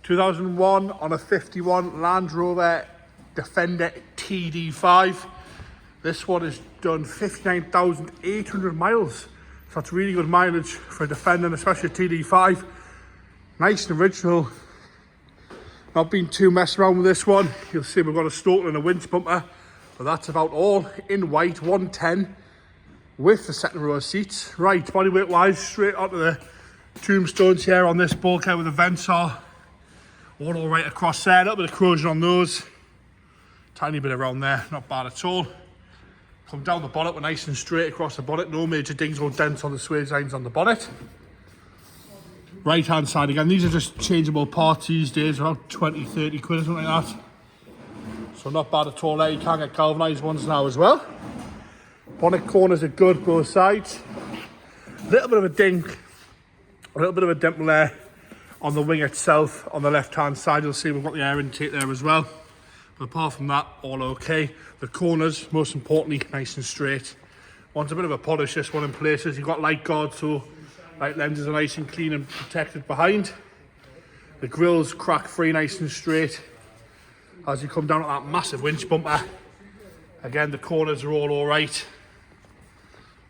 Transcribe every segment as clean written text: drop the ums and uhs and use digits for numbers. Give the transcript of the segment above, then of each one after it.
2001 on a 51 Land Rover Defender TD5. This one has done 59,800 miles. So that's really good mileage for a Defender, and especially a TD5. Nice and original. Not been too messed around with this one. You'll see we've got a snorkel and a winch bumper, but that's about all. In white, 110 with the second row of seats. Right, bodywork wise, straight onto the tombstones here on this bulkhead where the vents are. All right across there. A little bit of corrosion on those. Tiny bit around there, not bad at all. Come down the bonnet, we're nice and straight across the bonnet. No major dings or dents on the sway lines on the bonnet. Right hand side again, these are just changeable parts these days, about 20, 30 quid or something like that. So not bad at all there. You can get galvanised ones now as well. Bonnet corners are good, both sides. A little bit of a dink, a little bit of a dimple there on the wing itself. On the left hand side you'll see we've got the air intake there as well. But apart from that, all okay. The corners, most importantly, nice and straight. Wants a bit of a polish, this one in places. You've got light guards, so light lenses are nice and clean and protected behind. The grill's crack free, nice and straight. As you come down at that massive winch bumper, again the corners are all right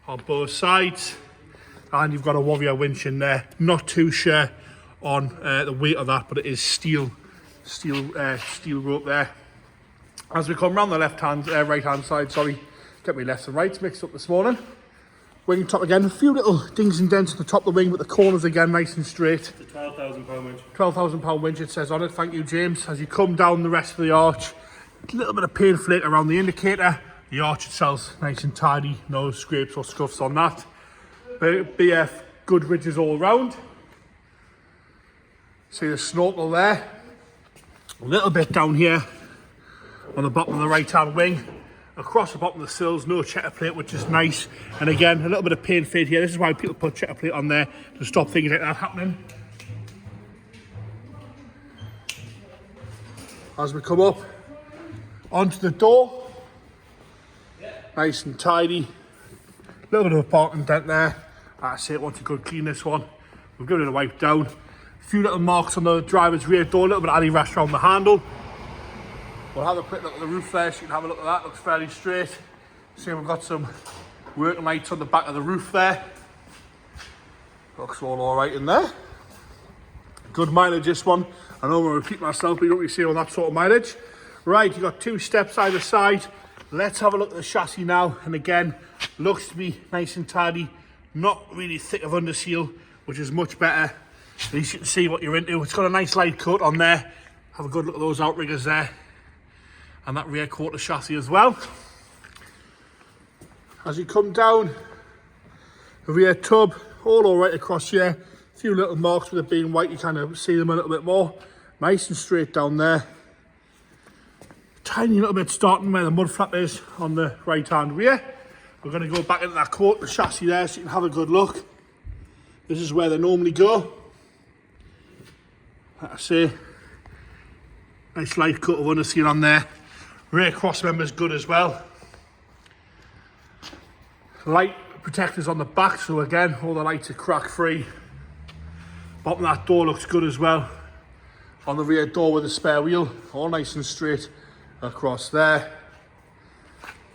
on both sides. And you've got a Warrior winch in there. Not too sure on the weight of that, but it is steel rope there. As we come round the right hand side, sorry, get me left and right mixed up this morning. Wing top again, a few little dings and dents at the top of the wing, but the corners again nice and straight. It's a £12,000 winch. £12,000 winch it says on it, thank you James. As you come down the rest of the arch, a little bit of paint flake around the indicator. The arch itself nice and tidy, no scrapes or scuffs on that. BF good ridges all around. See the snorkel there. A little bit down here on the bottom of the right hand wing. Across the bottom of the sills, no checker plate, which is nice. And again, a little bit of paint fade here. This is why people put checker plate on there, to stop things like that happening. As we come up onto the door, nice and tidy. A little bit of a parking dent there. I say it wants a good clean, this one. We've given it a wipe down. A few little marks on the driver's rear door, a little bit of anti-rash around the handle. We'll have a quick look at the roof there, so you can have a look at that. Looks fairly straight. See, we've got some working lights on the back of the roof there. Looks all right in there. Good mileage, this one. I know I'm going to repeat myself, but you don't really see on that sort of mileage. Right, you've got two steps either side. Let's have a look at the chassis now. And again, looks to be nice and tidy. Not really thick of underseal, which is much better. At least you can see what you're into. It's got a nice light coat on there. Have a good look at those outriggers there. And that rear quarter chassis as well. As you come down, the rear tub, all right across here. A few little marks with it being white, you kind of see them a little bit more. Nice and straight down there. Tiny little bit starting where the mud flap is on the right hand rear. We're going to go back into that quarter chassis there so you can have a good look. This is where they normally go. Like I say, nice light coat of underseal on there. Rear cross member's good as well. Light protectors on the back, so again, all the lights are crack free. Bottom of that door looks good as well. On the rear door with a spare wheel, all nice and straight across there.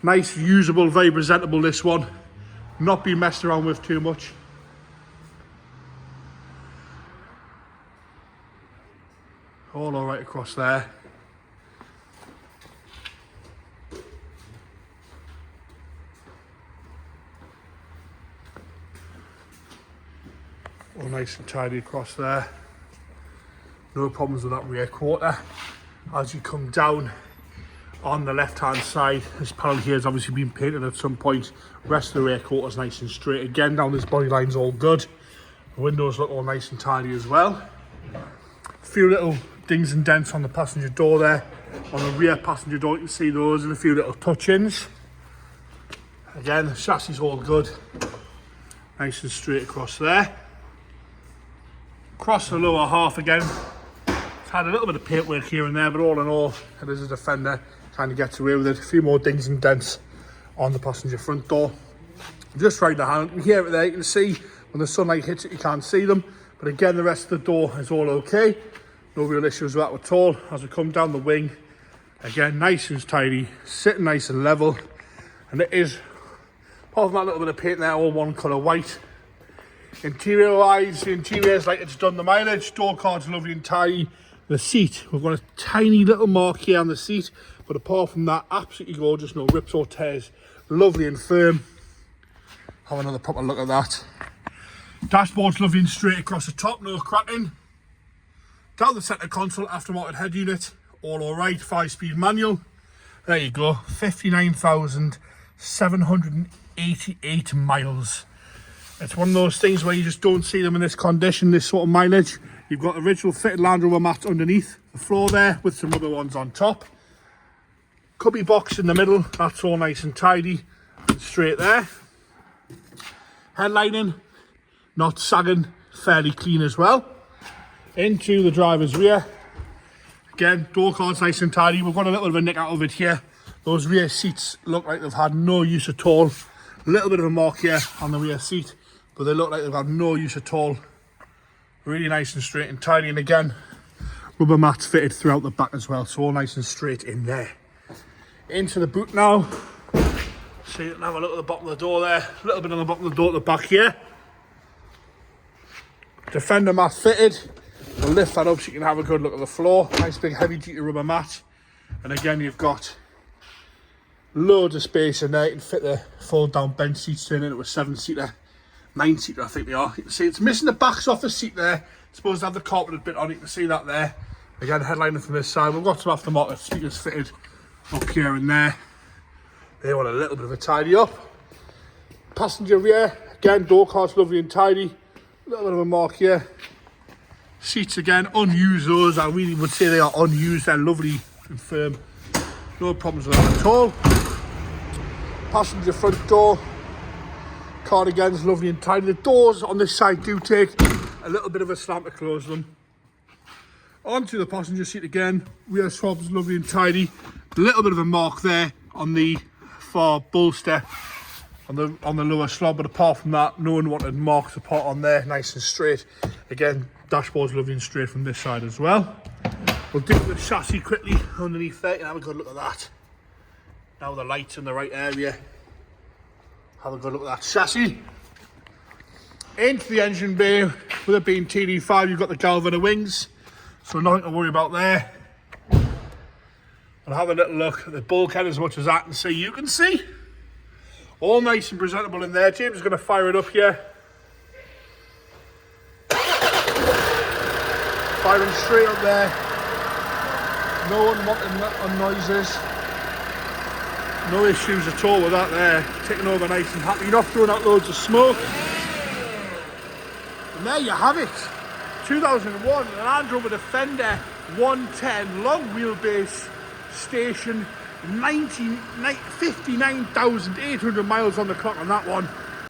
Nice, usable, very presentable this one. Not been messed around with too much. All right across there. All nice and tidy across there. No problems with that rear quarter. As you come down on the left hand side, this panel here has obviously been painted at some point. Rest of the rear quarter is nice and straight. Again, down this body line's all good. The windows look all nice and tidy as well. A few little dings and dents on the passenger door there. On the rear passenger door you can see those, and a few little touch-ins. Again, the chassis is all good. Nice and straight across there. Across the lower half again. It's had a little bit of paintwork here and there, but all in all, it is a Defender. Kind of gets away with it. A few more dings and dents on the passenger front door. Just right the hand, you can hear it there, you can see when the sunlight hits it, you can't see them. But again, the rest of the door is all okay. No real issues with that at all. As we come down the wing, again, nice and tidy, sitting nice and level. And it is, apart from that little bit of paint there, all one colour white. Interior wise, the interior is like it's done the mileage. Door card's lovely and tidy. The seat, we've got a tiny little mark here on the seat, but apart from that, absolutely gorgeous, no rips or tears. Lovely and firm. Have another proper look at that. Dashboard's lovely and straight across the top, no cracking. Down the centre console, aftermarket head unit, all alright, 5-speed manual. There you go, 59,788 miles. It's one of those things where you just don't see them in this condition, this sort of mileage. You've got original fitted Land Rover mats underneath the floor there with some other ones on top. Cubby box in the middle, that's all nice and tidy and straight there. Headlining, not sagging, fairly clean as well. Into the driver's rear. Again, door card's nice and tidy. We've got a little bit of a nick out of it here. Those rear seats look like they've had no use at all. A little bit of a mark here on the rear seat, but they look like they've had no use at all. Really nice and straight and tidy, and again, rubber mats fitted throughout the back as well, so all nice and straight in there. Into the boot now. So you can have a look at the bottom of the door there, a little bit on the bottom of the door at the back here. Defender mat fitted. We'll lift that up so you can have a good look at the floor. Nice big heavy duty rubber mat. And again, you've got loads of space in there. You can fit the fold down bench seats, turn into a 7-seater. 9-seater, I think they are. You can see it's missing the backs off the seat there. It's supposed to have the carpeted bit on it. You can see that there. Again, headliner from this side. We've got some aftermarket speakers fitted up here and there. They want a little bit of a tidy up. Passenger rear, again, door card's lovely and tidy. A little bit of a mark here. Seats again, unused those. I really would say they are unused. They're lovely and firm. No problems with that at all. Passenger front door. Card again is lovely and tidy. The doors on this side do take a little bit of a slam to close them. Onto the passenger seat again. Rear swab's lovely and tidy. A little bit of a mark there on the far bolster on the lower slab, but apart from that, no one wanted marks apart on there. Nice and straight. Again, dashboard's lovely and straight from this side as well. We'll do the chassis quickly underneath there and have a good look at that. Now the lights in the right area. Have a good look at that chassis. Into the engine bay, with it being TD5, you've got the galvanized wings, so nothing to worry about there. I'll have a little look at the bulkhead as much as I can see. You can see. All nice and presentable in there. James is going to fire it up here. Firing straight up there. No unwanted noises. No issues at all with that there. Taking over nice and happy. You're not throwing out loads of smoke. And there you have it. 2001 Land Rover Defender 110 long wheelbase station. 59,800 miles on the clock on that one.